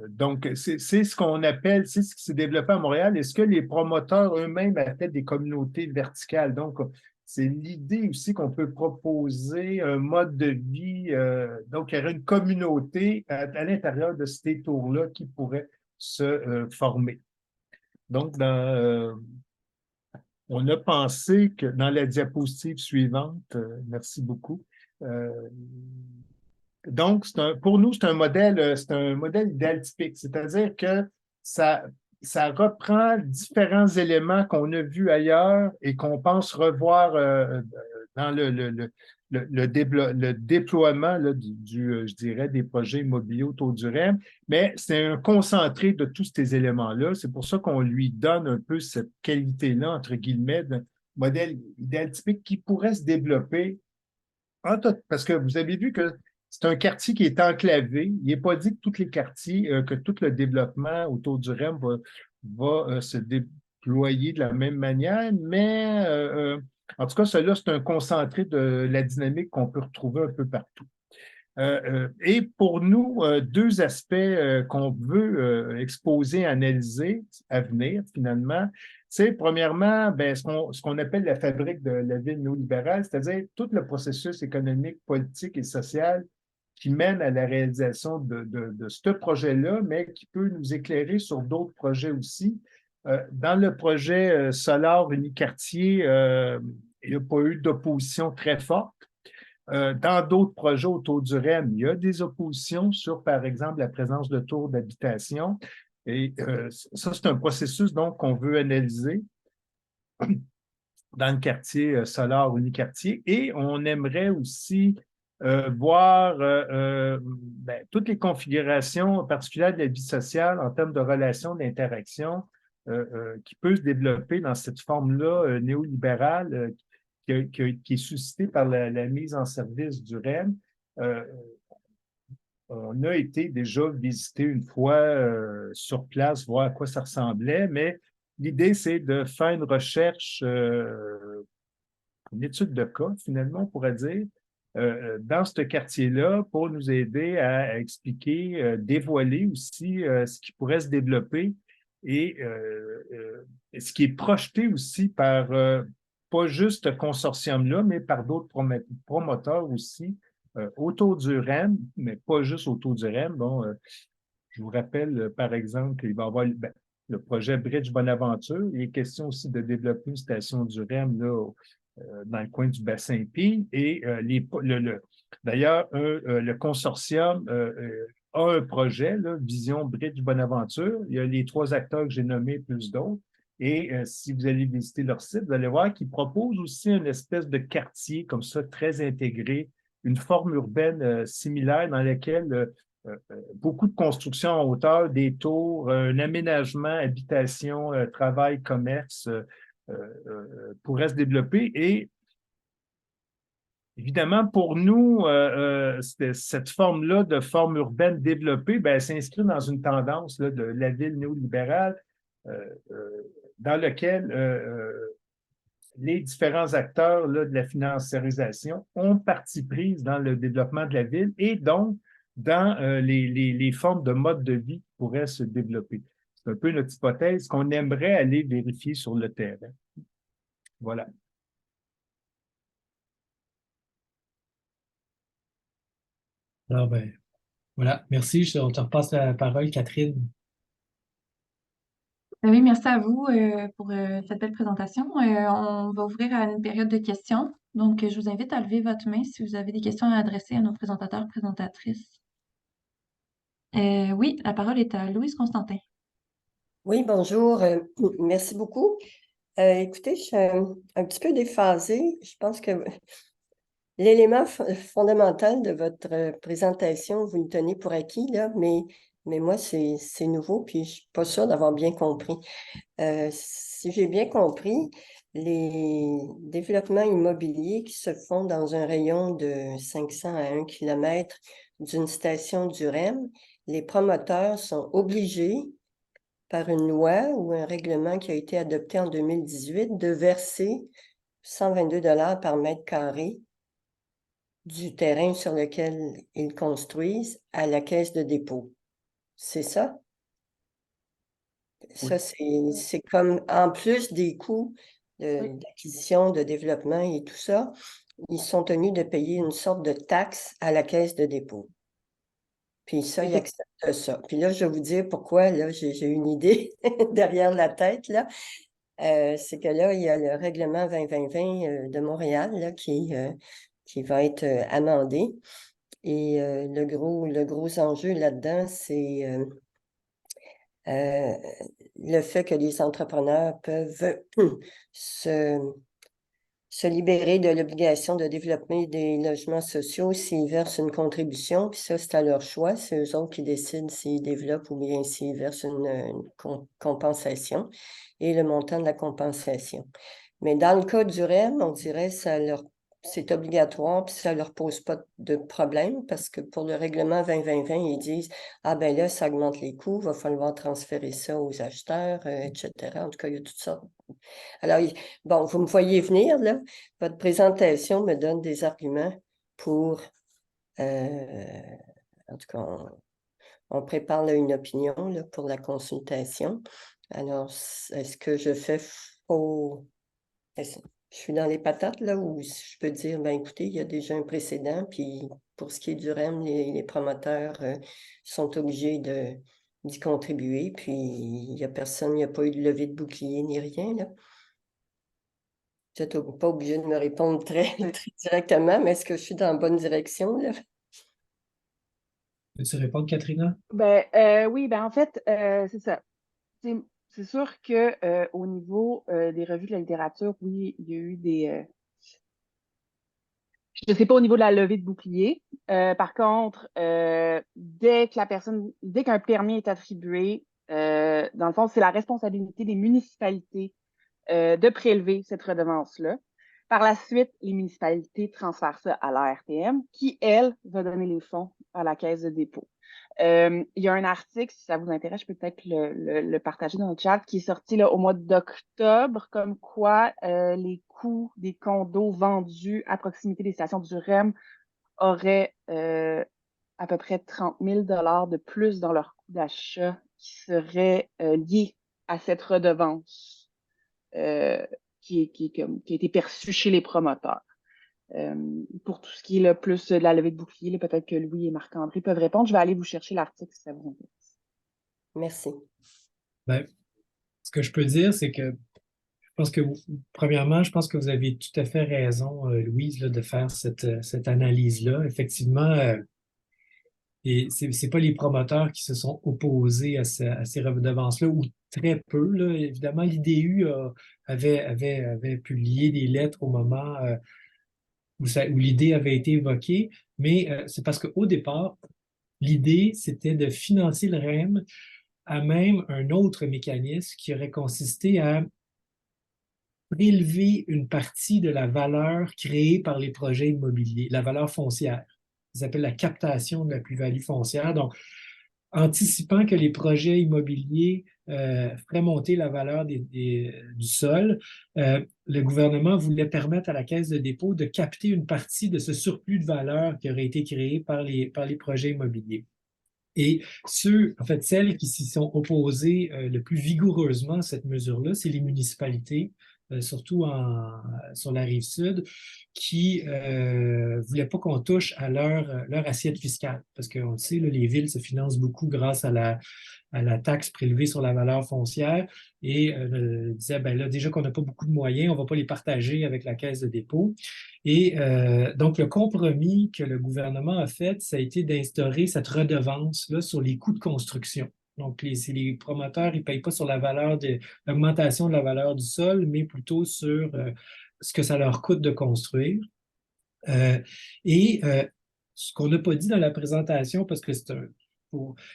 Donc, c'est ce qu'on appelle, c'est ce qui s'est développé à Montréal. Est-ce que les promoteurs eux-mêmes appellent des communautés verticales? Donc, c'est l'idée aussi qu'on peut proposer un mode de vie. Donc, il y aurait une communauté à l'intérieur de ces tours-là qui pourrait se former. Donc, on a pensé que dans la diapositive suivante, merci beaucoup, donc, pour nous, c'est un modèle idéal typique, c'est-à-dire que ça reprend différents éléments qu'on a vus ailleurs et qu'on pense revoir dans le déploiement là, je dirais, des projets immobiliers autour du REM, mais c'est un concentré de tous ces éléments-là. C'est pour ça qu'on lui donne un peu cette qualité-là, entre guillemets, d'un modèle idéal typique qui pourrait se développer parce que vous avez vu que c'est un quartier qui est enclavé. Il n'est pas dit que tous les quartiers, que tout le développement autour du REM va se déployer de la même manière, mais en tout cas, cela, c'est un concentré de la dynamique qu'on peut retrouver un peu partout. Et pour nous, deux aspects qu'on veut exposer, analyser à venir, finalement, c'est premièrement ce qu'on appelle la fabrique de la ville néolibérale, c'est-à-dire tout le processus économique, politique et social qui mène à la réalisation de ce projet-là, mais qui peut nous éclairer sur d'autres projets aussi. Dans le projet Solar Uniquartier, il n'y a pas eu d'opposition très forte. Dans d'autres projets autour du REM, il y a des oppositions sur, par exemple, la présence de tours d'habitation. Et ça, c'est un processus donc qu'on veut analyser dans le quartier Solar Uniquartier. Et on aimerait aussi voir toutes les configurations particulières de la vie sociale en termes de relations, d'interaction qui peut se développer dans cette forme-là néolibérale qui est suscitée par la mise en service du REM. On a été déjà visiter une fois sur place, voir à quoi ça ressemblait, mais l'idée, c'est de faire une recherche, une étude de cas, finalement, on pourrait dire, dans ce quartier-là pour nous aider à expliquer, dévoiler aussi ce qui pourrait se développer et ce qui est projeté aussi par, pas juste ce consortium-là, mais par d'autres promoteurs aussi autour du REM, mais pas juste autour du REM. Bon, je vous rappelle, par exemple, qu'il va y avoir le projet Bridge Bonaventure. Il est question aussi de développer une station du REM là, dans le coin du bassin Pi. Et d'ailleurs, le consortium a un projet, là, Vision Bridge Bonaventure. Il y a les 3 acteurs que j'ai nommés, plus d'autres. Et si vous allez visiter leur site, vous allez voir qu'ils proposent aussi une espèce de quartier comme ça, très intégré, une forme urbaine similaire dans laquelle beaucoup de constructions en hauteur, des tours, un aménagement, habitation, travail, commerce pourraient se développer. Et évidemment, pour nous, cette forme-là de forme urbaine développée, ben, elle s'inscrit dans une tendance là, de la ville néolibérale dans laquelle les différents acteurs là, de la financiarisation ont partie prise dans le développement de la ville et donc dans les formes de mode de vie qui pourraient se développer. C'est un peu notre hypothèse qu'on aimerait aller vérifier sur le terrain. Voilà. Alors, ben, voilà. Merci. On te repasse la parole, Catherine. Oui, merci à vous pour cette belle présentation. On va ouvrir à une période de questions. Donc, je vous invite à lever votre main si vous avez des questions à adresser à nos présentateurs, présentatrices. Oui, la parole est à Louise Constantin. Oui, bonjour. Merci beaucoup. Écoutez, je suis un petit peu déphasée. Je pense que l'élément fondamental de votre présentation, vous le tenez pour acquis, là, mais moi, c'est nouveau, puis je suis pas sûre d'avoir bien compris. Si j'ai bien compris, les développements immobiliers qui se font dans un rayon de 500 à 1 km d'une station du REM, les promoteurs sont obligés, par une loi ou un règlement qui a été adopté en 2018, de verser 122 $ par mètre carré du terrain sur lequel ils construisent à la caisse de dépôt. C'est ça? Ça, c'est comme, en plus des coûts d'acquisition, de développement et tout ça, ils sont tenus de payer une sorte de taxe à la caisse de dépôt. Puis ça, ils acceptent ça. Puis là, je vais vous dire pourquoi, là, j'ai une idée derrière la tête, là. C'est que là, il y a le règlement 2020 de Montréal, là, qui va être amendé. Et le gros enjeu là-dedans, c'est le fait que les entrepreneurs peuvent se libérer de l'obligation de développer des logements sociaux s'ils versent une contribution, puis ça, c'est à leur choix. C'est eux autres qui décident s'ils développent ou bien s'ils versent une compensation et le montant de la compensation. Mais dans le cas du REM, on dirait que c'est obligatoire, puis ça ne leur pose pas de problème parce que pour le règlement 2020, ils disent « Ah ben là, ça augmente les coûts, il va falloir transférer ça aux acheteurs, etc. » En tout cas, il y a toutes sortes. Alors, bon, vous me voyez venir, là. Votre présentation me donne des arguments pour... en tout cas, on prépare là, une opinion là, pour la consultation. Alors, est-ce que je fais faux... Je suis dans les patates, là, ou je peux dire, ben écoutez, il y a déjà un précédent, puis pour ce qui est du REM, les promoteurs sont obligés d'y contribuer, puis il n'y a personne, il n'y a pas eu de levée de bouclier ni rien, là. Vous n'êtes pas obligé de me répondre très, très directement, mais est-ce que je suis dans la bonne direction, là? Peux-tu répondre, Katrina? Oui, en fait, c'est ça. C'est sûr que au niveau des revues de la littérature, oui, il y a eu des. Je ne sais pas au niveau de la levée de bouclier. Par contre, dès qu'un permis est attribué, dans le fond, c'est la responsabilité des municipalités de prélever cette redevance-là. Par la suite, les municipalités transfèrent ça à l'ARTM, qui, elle, va donner les fonds à la caisse de dépôt. Il y a un article, si ça vous intéresse, je peux peut-être le partager dans le chat, qui est sorti là, au mois d'octobre, comme quoi les coûts des condos vendus à proximité des stations du REM auraient à peu près 30 000 $ de plus dans leur coût d'achat qui seraient liés à cette redevance qui a été perçu chez les promoteurs. Pour tout ce qui est là, plus de la levée de bouclier, là, peut-être que Louis et Marc-André peuvent répondre. Je vais aller vous chercher l'article si ça vous intéresse. Merci. Ben, ce que je peux dire, c'est que je pense que, premièrement, je pense que vous avez tout à fait raison, Louise, là, de faire cette analyse-là. Effectivement, et c'est pas les promoteurs qui se sont opposés à ces redevances-là, ou très peu, là. Évidemment, l'IDU avait publié des lettres au moment où l'idée avait été évoquée, mais c'est parce qu'au départ, l'idée, c'était de financer le REM à même un autre mécanisme qui aurait consisté à prélever une partie de la valeur créée par les projets immobiliers, la valeur foncière. Ça s'appelle la captation de la plus-value foncière. Donc, anticipant que les projets immobiliers feraient monter la valeur du sol, le gouvernement voulait permettre à la Caisse de dépôt de capter une partie de ce surplus de valeur qui aurait été créé par les projets immobiliers. Et celles qui s'y sont opposées le plus vigoureusement à cette mesure-là, c'est les municipalités, surtout sur la rive sud, qui ne voulaient pas qu'on touche à leur assiette fiscale. Parce qu'on le sait, là, les villes se financent beaucoup grâce à la taxe prélevée sur la valeur foncière et disaient, ben là, déjà qu'on n'a pas beaucoup de moyens, on ne va pas les partager avec la Caisse de dépôt. Et donc, le compromis que le gouvernement a fait, ça a été d'instaurer cette redevance-là sur les coûts de construction. Donc, les promoteurs, ils ne payent pas sur l'augmentation de la valeur du sol, mais plutôt sur ce que ça leur coûte de construire. Ce qu'on n'a pas dit dans la présentation, parce que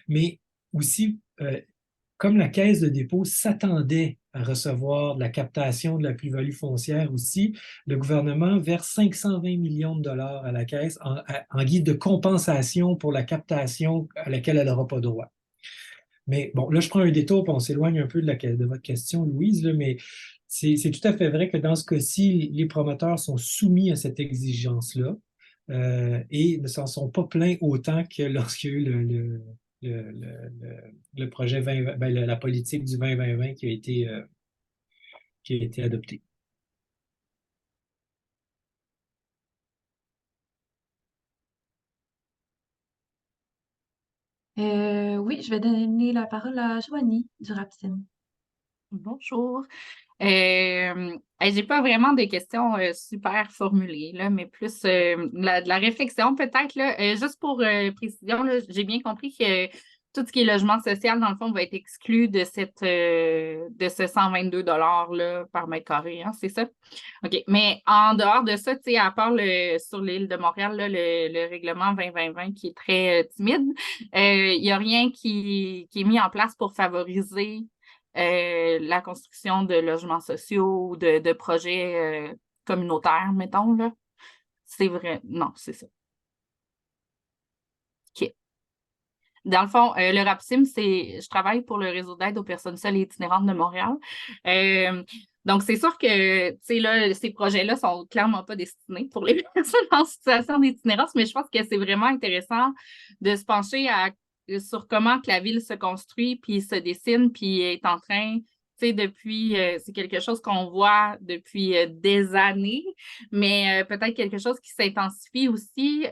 mais aussi, comme la Caisse de dépôt s'attendait à recevoir de la captation de la plus-value foncière aussi, le gouvernement verse 520 millions de dollars à la Caisse en guise de compensation pour la captation à laquelle elle n'aura pas droit. Mais bon, là, je prends un détour et on s'éloigne un peu de votre question, Louise, là, mais c'est tout à fait vrai que dans ce cas-ci, les promoteurs sont soumis à cette exigence-là et ne s'en sont pas plaints autant que lorsqu'il y a eu le projet 20, ben, la politique du 20-20-20 qui a été adoptée. Oui, je vais donner la parole à Joanie du RAPSIM. Bonjour. J'ai pas vraiment des questions super formulées, là, mais plus de la réflexion peut-être. Là. Juste pour précision, là, j'ai bien compris que tout ce qui est logement social, dans le fond, va être exclu de de ce 122 $ par mètre carré, hein, c'est ça? OK. Mais en dehors de ça, tu sais, à part sur l'île de Montréal, là, le règlement 20-20-20 qui est très timide, il n'y a rien qui est mis en place pour favoriser la construction de logements sociaux ou de projets communautaires, mettons, là. C'est vrai. Non, c'est ça. OK. Dans le fond, le RAPSIM, je travaille pour le réseau d'aide aux personnes seules et itinérantes de Montréal. Donc, c'est sûr que, tu sais, là, ces projets-là sont clairement pas destinés pour les personnes en situation d'itinérance, mais je pense que c'est vraiment intéressant de se pencher sur comment que la ville se construit, puis se dessine, puis est en train, tu sais, depuis, c'est quelque chose qu'on voit depuis des années, mais peut-être quelque chose qui s'intensifie aussi.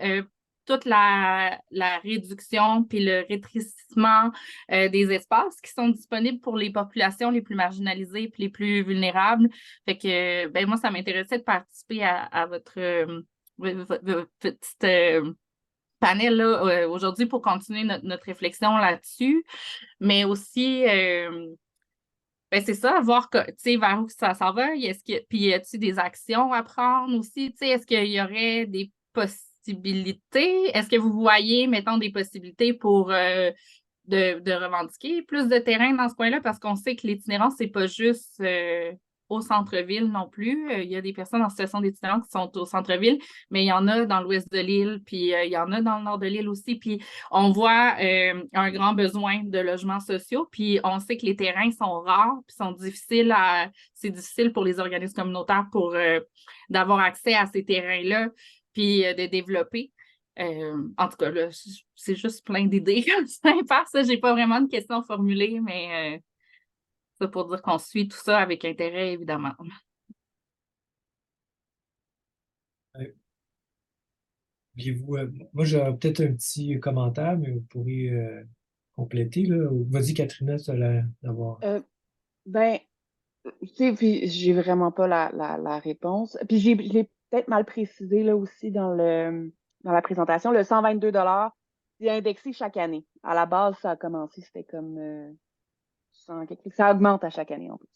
Toute la réduction puis le rétrécissement des espaces qui sont disponibles pour les populations les plus marginalisées puis les plus vulnérables. Fait que, ben moi, ça m'intéressait de participer à votre petite panel là, aujourd'hui pour continuer notre réflexion là-dessus, mais aussi, ben c'est ça, voir vers où ça s'en va. Puis, y a-t-il des actions à prendre aussi? Est-ce qu'il y aurait des possibilités? Est-ce que vous voyez, mettons, des possibilités pour de revendiquer plus de terrain dans ce coin-là? Parce qu'on sait que l'itinérance, c'est pas juste au centre-ville non plus. Il y a des personnes en situation d'itinérance qui sont au centre-ville, mais il y en a dans l'ouest de l'île, puis il y en a dans le nord de l'île aussi. Puis on voit un grand besoin de logements sociaux, puis on sait que les terrains sont rares, puis c'est difficile pour les organismes communautaires d'avoir accès à ces terrains-là, puis de développer. En tout cas, là, c'est juste plein d'idées comme ça. Je n'ai pas vraiment de questions formulées, mais ça pour dire qu'on suit tout ça avec intérêt, évidemment. Moi, j'ai peut-être un petit commentaire, mais vous pourrez compléter, là. Vas-y, Katrina, tu as l'air d'avoir. Ben, tu sais, puis j'ai vraiment pas la réponse. Puis je l'ai peut-être mal précisé là aussi dans la présentation. Le 122 c'est indexé chaque année. À la base, ça a commencé, c'était comme 100 quelque- ça augmente à chaque année en plus.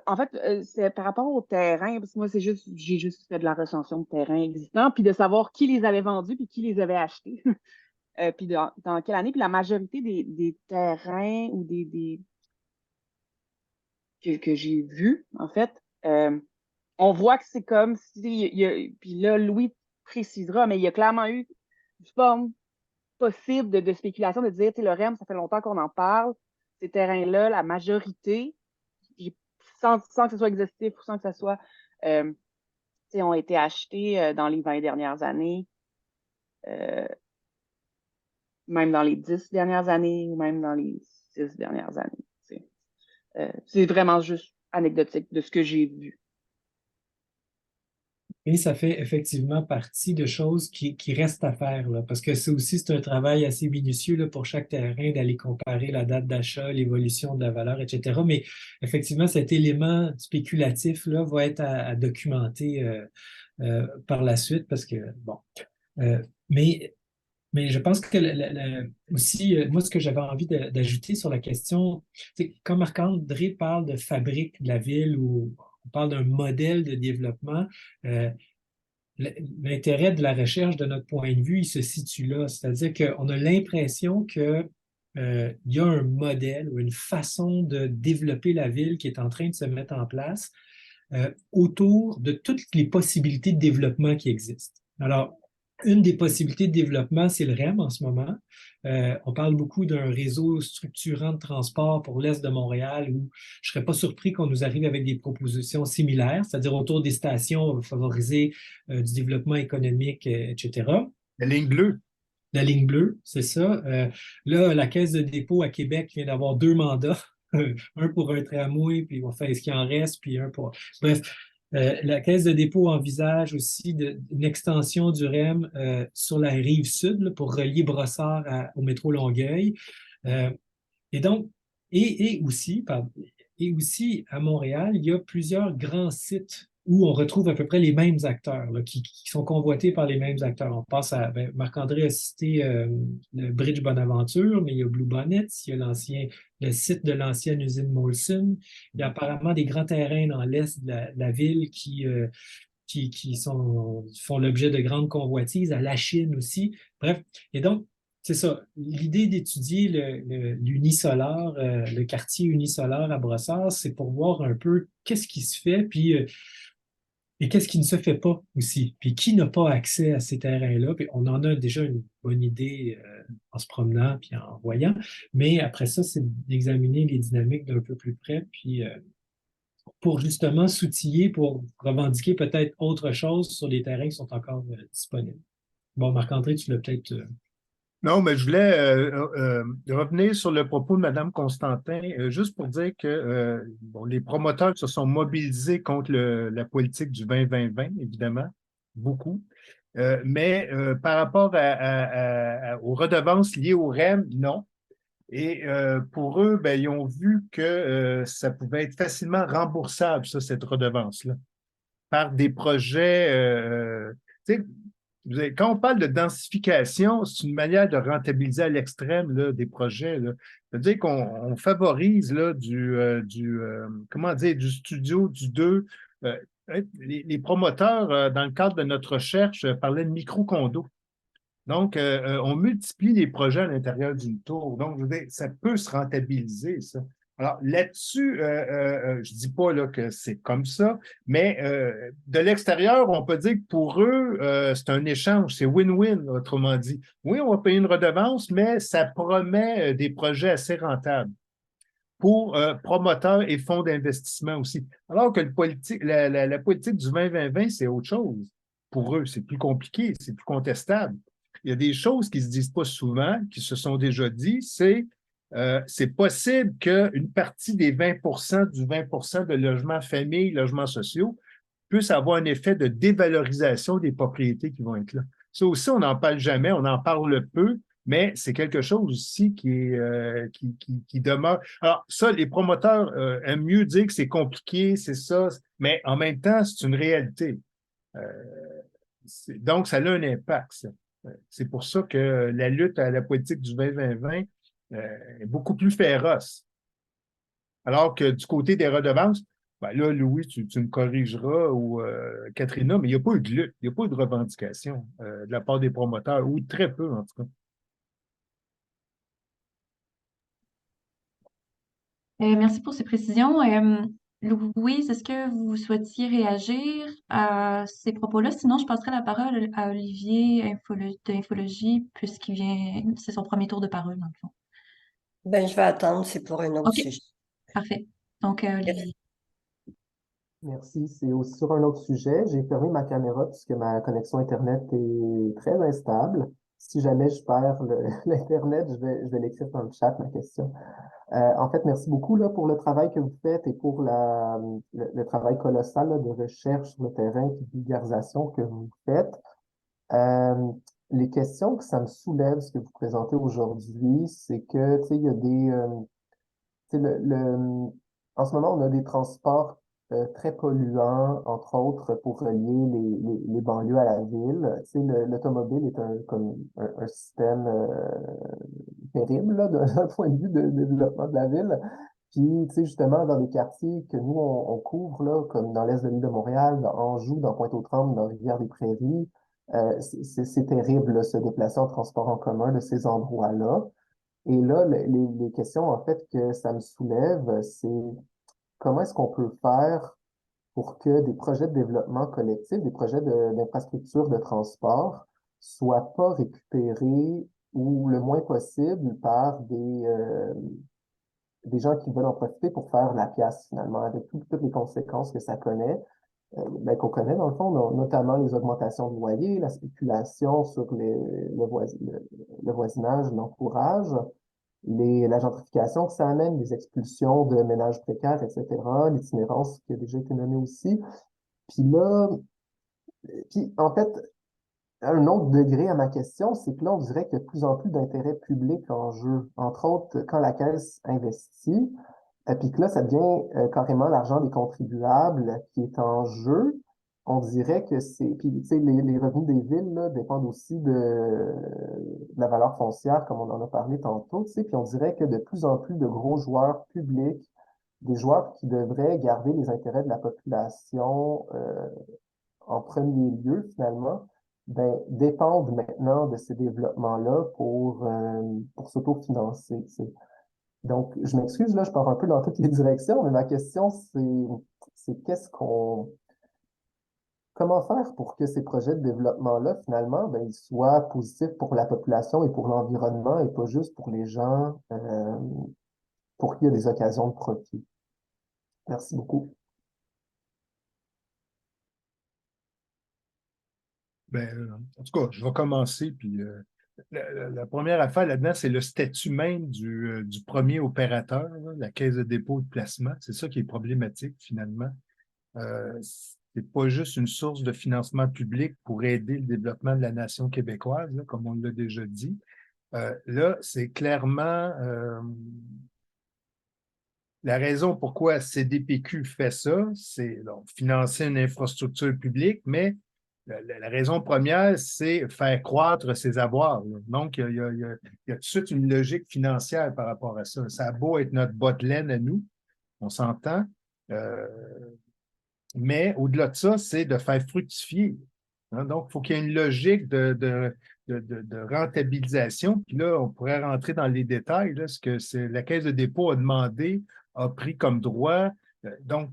En fait, c'est par rapport au terrain, parce que moi, j'ai juste fait de la recension de terrain existant, puis de savoir qui les avait vendus puis qui les avait achetés, puis dans quelle année. Puis la majorité des terrains ou que j'ai vus, en fait, on voit que c'est comme si, puis là, Louis précisera, mais il y a clairement eu une forme possible de spéculation, de dire, tu sais, le REM, ça fait longtemps qu'on en parle, ces terrains-là, la majorité, sans que ce soit exhaustif ou sans que ce soit, tu sais, ont été achetés dans les 20 dernières années, euh, même dans les 10 dernières années, ou même dans les 6 dernières années. C'est vraiment juste anecdotique de ce que j'ai vu. Et ça fait effectivement partie de choses qui restent à faire, là, parce que c'est un travail assez minutieux là, pour chaque terrain d'aller comparer la date d'achat, l'évolution de la valeur, etc. Mais effectivement, cet élément spéculatif là, va être à documenter par la suite parce que, bon. Euh, mais, mais je pense que aussi, moi, ce que j'avais envie d'ajouter sur la question, c'est quand Marc-André parle de fabrique de la ville ou on parle d'un modèle de développement, euh, l'intérêt de la recherche, de notre point de vue, il se situe là. C'est-à-dire qu'on a l'impression que, il y a un modèle ou une façon de développer la ville qui est en train de se mettre en place autour de toutes les possibilités de développement qui existent. Alors, une des possibilités de développement, c'est le REM en ce moment. On parle beaucoup d'un réseau structurant de transport pour l'Est de Montréal où je ne serais pas surpris qu'on nous arrive avec des propositions similaires, c'est-à-dire autour des stations, on va favoriser du développement économique, etc. La ligne bleue. La ligne bleue, c'est ça. Là, la Caisse de dépôt à Québec vient d'avoir 2 mandats, un pour un tramway, puis on fait ce qu'il en reste, puis un pour. Bref, la Caisse de dépôt envisage aussi une extension du REM sur la rive sud là, pour relier Brossard au métro Longueuil. Euh, et donc, et aussi à Montréal, il y a plusieurs grands sites où on retrouve à peu près les mêmes acteurs, là, qui sont convoités par les mêmes acteurs. On passe à, Marc-André a cité le Bridge Bonaventure, mais il y a Blue Bonnet, il y a le site de l'ancienne usine Molson. Il y a apparemment des grands terrains dans l'est de la ville font l'objet de grandes convoitises, à la Chine aussi. Bref, et donc, c'est ça. L'idée d'étudier l'unisolar, le quartier unisolar à Brossard, c'est pour voir un peu qu'est-ce qui se fait, puis et qu'est-ce qui ne se fait pas aussi, puis qui n'a pas accès à ces terrains-là. Puis on en a déjà une bonne idée en se promenant puis en voyant, mais après ça, c'est d'examiner les dynamiques d'un peu plus près, puis pour justement s'outiller, pour revendiquer peut-être autre chose sur les terrains qui sont encore disponibles. Bon, Marc-André, tu l'as peut-être. Non, mais je voulais revenir sur le propos de Mme Constantin, juste pour dire que bon, les promoteurs se sont mobilisés contre la politique du 20-20-20, évidemment, beaucoup. Mais par rapport aux redevances liées au REM, non. Et pour eux, ben, ils ont vu que ça pouvait être facilement remboursable, ça, cette redevance-là, par des projets. Tu sais, quand on parle de densification, c'est une manière de rentabiliser à l'extrême là, des projets. Là. C'est-à-dire qu'on favorise là, comment dire, du studio, du 2. Les promoteurs, dans le cadre de notre recherche, parlaient de micro-condos. Donc, on multiplie les projets à l'intérieur d'une tour. Donc, je veux dire, ça peut se rentabiliser, ça. Alors, là-dessus, je ne dis pas là, que c'est comme ça, mais de l'extérieur, on peut dire que pour eux, c'est un échange, c'est win-win, autrement dit. Oui, on va payer une redevance, mais ça promet des projets assez rentables pour promoteurs et fonds d'investissement aussi. Alors que la politique du 20-20-20, c'est autre chose. Pour eux, c'est plus compliqué, c'est plus contestable. Il y a des choses qui ne se disent pas souvent, qui se sont déjà dit, c'est possible qu'une partie des 20 du 20 de logements familles, logements sociaux, puisse avoir un effet de dévalorisation des propriétés qui vont être là. Ça aussi, on n'en parle jamais, on en parle peu, mais c'est quelque chose aussi qui demeure. Alors, ça, les promoteurs aiment mieux dire que c'est compliqué, c'est ça, mais en même temps, c'est une réalité. Donc, ça a un impact, ça. C'est pour ça que la lutte à la politique du 20-20-20 est beaucoup plus féroce. Alors que du côté des redevances, ben là, Louis, tu me corrigeras ou Katrina, mais il n'y a pas eu de lutte, il n'y a pas eu de revendication de la part des promoteurs, ou très peu en tout cas. Merci pour ces précisions. Louise, est-ce que vous souhaitiez réagir à ces propos-là? Sinon, je passerai la parole à Olivier de Infologie, c'est son premier tour de parole, dans le fond. Ben, je vais attendre, c'est pour un autre OK, sujet. parfait. Donc, Olivier. Merci. C'est aussi sur un autre sujet. J'ai fermé ma caméra puisque ma connexion Internet est très instable. Si jamais je perds l'Internet, je vais l'écrire dans le chat, ma question. En fait, merci beaucoup là, pour le travail que vous faites et pour le travail colossal là, de recherche sur le terrain et de vulgarisation que vous faites. Les questions que ça me soulève, ce que vous présentez aujourd'hui, c'est que, tu sais, il y a tu sais, en ce moment, on a des transports très polluants, entre autres, pour relier les banlieues à la ville. Tu sais, l'automobile est comme un système terrible là, d'un point de vue de développement de la ville. Puis, tu sais, justement, dans des quartiers que nous, on couvre, là, comme dans l'est de l'île de Montréal, dans Anjou, dans Pointe-aux-Trembles, dans Rivière-des-Prairies, c'est terrible, là, se déplacer en transport en commun de ces endroits-là. Et là, les questions, en fait, que ça me soulève, c'est comment est-ce qu'on peut faire pour que des projets de développement collectif, des projets d'infrastructure de transport soient pas récupérés ou le moins possible par des gens qui veulent en profiter pour faire la pièce, finalement, avec toutes les conséquences que ça connaît, qu'on connaît dans le fond, notamment les augmentations de loyers, la spéculation sur le voisinage, l'entourage, la gentrification que ça amène, les expulsions de ménages précaires, etc., l'itinérance qui a déjà été nommée aussi. Puis là, en fait, un autre degré à ma question, c'est que là, on dirait qu'il y a de plus en plus d'intérêt public en jeu. Entre autres, quand la Caisse investit, puis que là, ça devient carrément l'argent des contribuables qui est en jeu. On dirait que c'est... Puis, tu sais, les revenus des villes là, dépendent aussi de la valeur foncière, comme on en a parlé tantôt, tu sais. Puis on dirait que de plus en plus de gros joueurs publics, des joueurs qui devraient garder les intérêts de la population en premier lieu, finalement, ben, dépendent maintenant de ces développements-là pour s'autofinancer, tu sais. Donc, je m'excuse, là, je pars un peu dans toutes les directions, mais ma question, c'est comment faire pour que ces projets de développement-là, finalement, ben, ils soient positifs pour la population et pour l'environnement et pas juste pour les gens, pour qu'il y ait des occasions de profit. Merci beaucoup. En tout cas, je vais commencer, puis la première affaire là-dedans, c'est le statut même du premier opérateur, là, la Caisse de dépôt et de placement. C'est ça qui est problématique, finalement. C'est pas juste une source de financement public pour aider le développement de la nation québécoise, là, comme on l'a déjà dit. Là, c'est clairement la raison pourquoi CDPQ fait ça, c'est financer une infrastructure publique, mais la raison première, c'est faire croître ses avoirs, là. Donc, il y a tout de suite une logique financière par rapport à ça. Ça a beau être notre bas de laine à nous, on s'entend, mais au-delà de ça, c'est de faire fructifier. Hein? Donc, il faut qu'il y ait une logique de rentabilisation. Puis là, on pourrait rentrer dans les détails, là, ce que la Caisse de dépôt a demandé, a pris comme droit. Donc,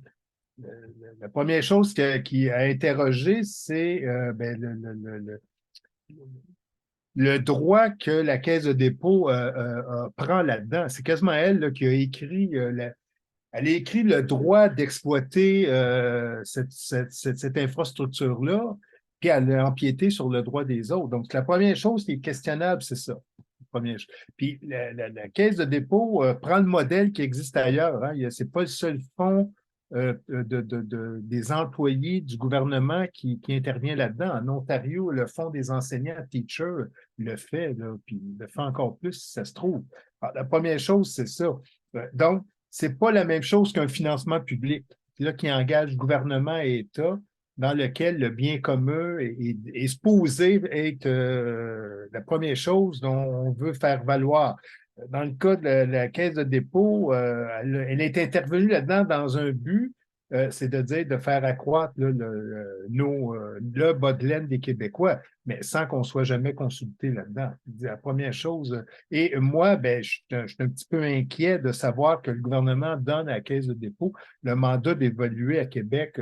la première chose qui a interrogé, c'est le droit que la Caisse de dépôt prend là-dedans. C'est quasiment elle là, qui a écrit elle a écrit le droit d'exploiter cette infrastructure-là, puis elle a empiété sur le droit des autres. Donc, la première chose qui est questionnable, c'est ça. Puis la Caisse de dépôt prend le modèle qui existe ailleurs. Hein. Ce n'est pas le seul fonds des employés du gouvernement qui intervient là-dedans. En Ontario, le Fonds des enseignants, Teacher, le fait, là, puis il le fait encore plus si ça se trouve. Alors, la première chose, c'est ça. Donc, c'est pas la même chose qu'un financement public, là, qui engage gouvernement et État, dans lequel le bien commun est supposé être la première chose dont on veut faire valoir. Dans le cas de la Caisse de dépôt, elle est intervenue là-dedans dans un but, c'est de dire de faire accroître là, le bas de laine des Québécois, mais sans qu'on soit jamais consulté là-dedans. La première chose. Et moi, ben, je suis un petit peu inquiet de savoir que le gouvernement donne à la Caisse de dépôt le mandat d'évaluer à Québec,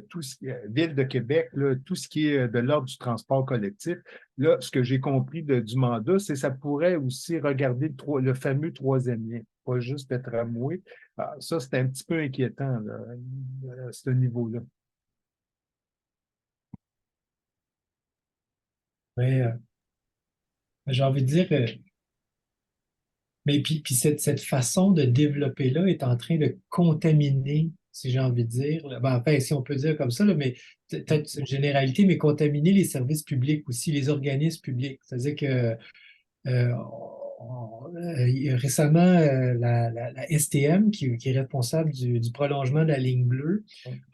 tout ce qui Ville de Québec, là, tout ce qui est de l'ordre du transport collectif. Là, ce que j'ai compris du mandat, c'est que ça pourrait aussi regarder le fameux troisième lien, pas juste le tramway. Ah, ça, c'est un petit peu inquiétant là, à ce niveau-là. Mais j'ai envie de dire, mais puis cette façon de développer-là est en train de contaminer, si j'ai envie de dire, là. Ben, enfin, si on peut dire comme ça, là, mais peut-être une généralité, mais contaminer les services publics aussi, les organismes publics. C'est-à-dire que Euh, récemment, la STM, qui est responsable du prolongement de la ligne bleue,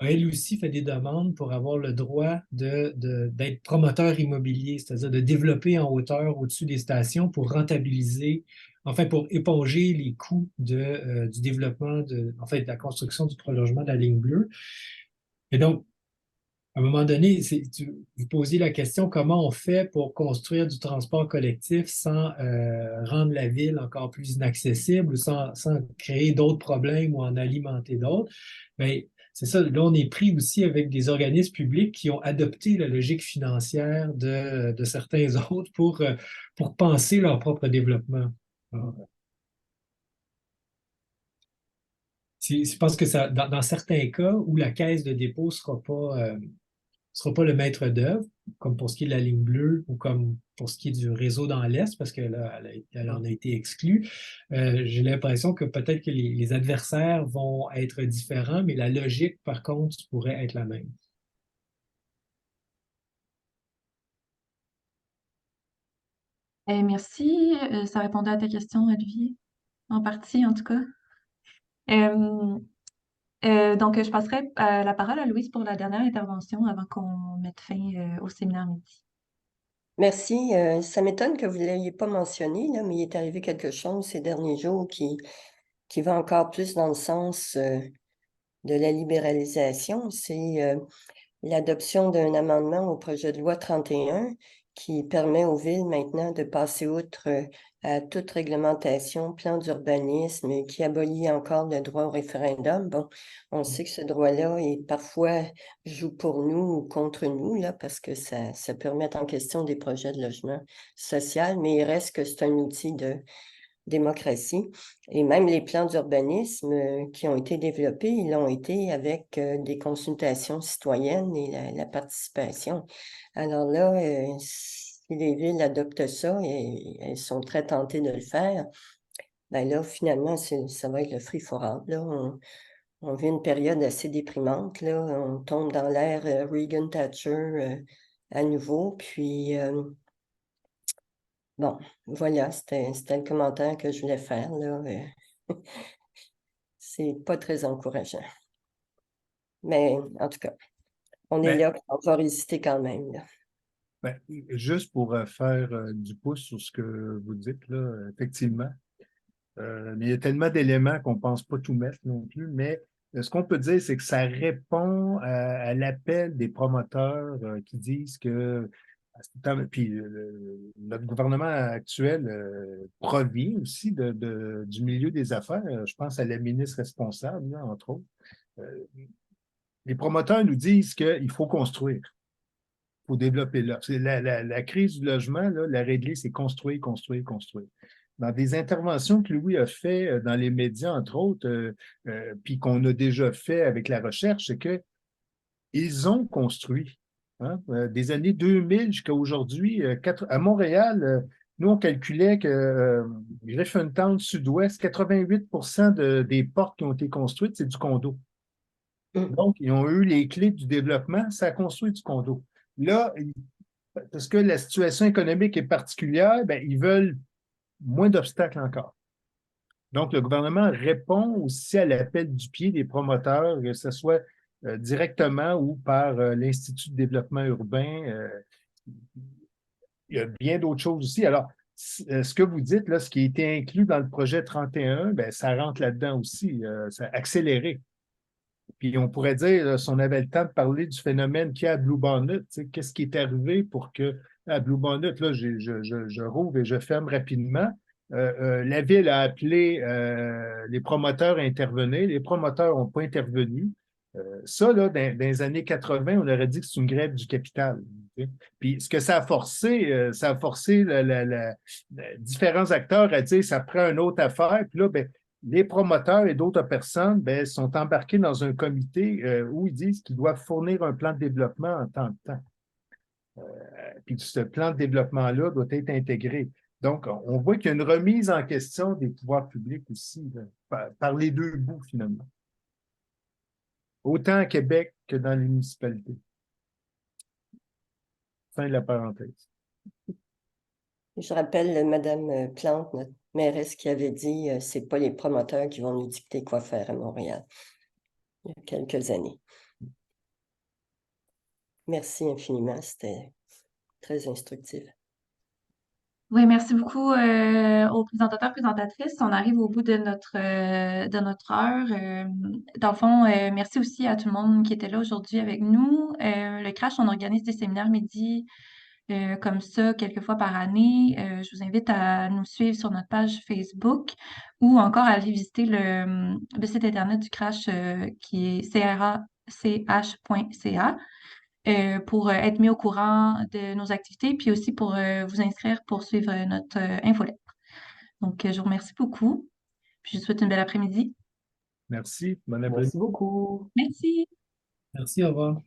a elle aussi fait des demandes pour avoir le droit d'être promoteur immobilier, c'est-à-dire de développer en hauteur au-dessus des stations pour rentabiliser, enfin pour éponger les coûts du développement, en fait, de la construction du prolongement de la ligne bleue. Et donc, à un moment donné, vous posiez la question comment on fait pour construire du transport collectif sans rendre la ville encore plus inaccessible ou sans créer d'autres problèmes ou en alimenter d'autres. Bien, c'est ça, là, on est pris aussi avec des organismes publics qui ont adopté la logique financière de certains autres pour penser leur propre développement. Alors, je pense que ça, dans certains cas où la caisse de dépôt ne sera pas le maître d'œuvre, comme pour ce qui est de la ligne bleue ou comme pour ce qui est du réseau dans l'Est, parce que là, elle en a été exclue. J'ai l'impression que peut-être que les adversaires vont être différents, mais la logique, par contre, pourrait être la même. Merci. Ça répondait à ta question, Olivier, en partie en tout cas. Euh, donc, je passerai la parole à Louise pour la dernière intervention avant qu'on mette fin au séminaire midi. Merci. Ça m'étonne que vous ne l'ayez pas mentionné, là, mais il est arrivé quelque chose ces derniers jours qui va encore plus dans le sens de la libéralisation. C'est l'adoption d'un amendement au projet de loi 31 qui permet aux villes maintenant de passer outre à toute réglementation, plan d'urbanisme, qui abolit encore le droit au référendum. Bon, on sait que ce droit-là est parfois joue pour nous ou contre nous, là, parce que ça peut remettre en question des projets de logement social, mais il reste que c'est un outil de démocratie. Et même les plans d'urbanisme qui ont été développés, ils l'ont été avec des consultations citoyennes et la participation. Alors là, si les villes adoptent ça et elles sont très tentées de le faire, ben là, finalement, ça va être le free for all. Là, on vit une période assez déprimante. Là. On tombe dans l'ère Reagan-Thatcher à nouveau. Puis, bon, voilà, c'était le commentaire que je voulais faire, là. C'est pas très encourageant. Mais en tout cas, on est Ben, là, on va résister quand même, là. ben, juste pour faire du pouce sur ce que vous dites, là, effectivement. Mais il y a tellement d'éléments qu'on ne pense pas tout mettre non plus. Mais ce qu'on peut dire, c'est que ça répond à l'appel des promoteurs qui disent que puis notre gouvernement actuel provient aussi du milieu des affaires. Je pense à la ministre responsable, là, entre autres. Euh, les promoteurs nous disent qu'il faut construire, il faut développer là. La crise du logement, là, la régler, c'est construire, construire, construire. Dans des interventions que Louis a fait dans les médias, entre autres, puis qu'on a déjà fait avec la recherche, c'est qu'ils ont construit. Hein, des années 2000 jusqu'à aujourd'hui, à Montréal, nous, on calculait que Griffintown Sud-Ouest, 88% des portes qui ont été construites, c'est du condo. Donc, ils ont eu les clés du développement, ça a construit du condo. Là, parce que la situation économique est particulière, ben, ils veulent moins d'obstacles encore. Donc, le gouvernement répond aussi à l'appel du pied des promoteurs, que ce soit directement ou par l'Institut de développement urbain. Il y a bien d'autres choses aussi. Alors, ce que vous dites, là, ce qui a été inclus dans le projet 31, ben, ça rentre là-dedans aussi, ça a accéléré. Puis on pourrait dire, là, si on avait le temps de parler du phénomène qu'il y a à Blue Bonnet, qu'est-ce qui est arrivé pour que, à Blue Bonnet, là, je rouvre et je ferme rapidement. La ville a appelé les promoteurs à intervenir. Les promoteurs n'ont pas intervenu. Ça, là, dans les années 80, on aurait dit que c'est une grève du capital. Puis ce que ça a forcé différents acteurs à dire ça prend une autre affaire. Puis là, ben, les promoteurs et d'autres personnes ben, sont embarqués dans un comité où ils disent qu'ils doivent fournir un plan de développement en temps de temps. Puis ce plan de développement-là doit être intégré. Donc, on voit qu'il y a une remise en question des pouvoirs publics aussi, là, par les deux bouts, finalement. Autant à Québec que dans les municipalités. Fin de la parenthèse. Je rappelle Mme Plante, notre mairesse, qui avait dit c'est pas les promoteurs qui vont nous dicter quoi faire à Montréal, il y a quelques années. Merci infiniment, c'était très instructif. Oui, merci beaucoup aux présentateurs, présentatrices. On arrive au bout de notre heure. Dans le fond, merci aussi à tout le monde qui était là aujourd'hui avec nous. Le Crash, on organise des séminaires midi comme ça quelques fois par année. Je vous invite à nous suivre sur notre page Facebook ou encore à aller visiter le site internet du Crash qui est crach.ca. Pour être mis au courant de nos activités, puis aussi pour vous inscrire pour suivre notre infolettre. Donc, je vous remercie beaucoup, puis je vous souhaite une belle après-midi. Merci. Bon après-midi. Merci beaucoup. Merci. Merci, au revoir.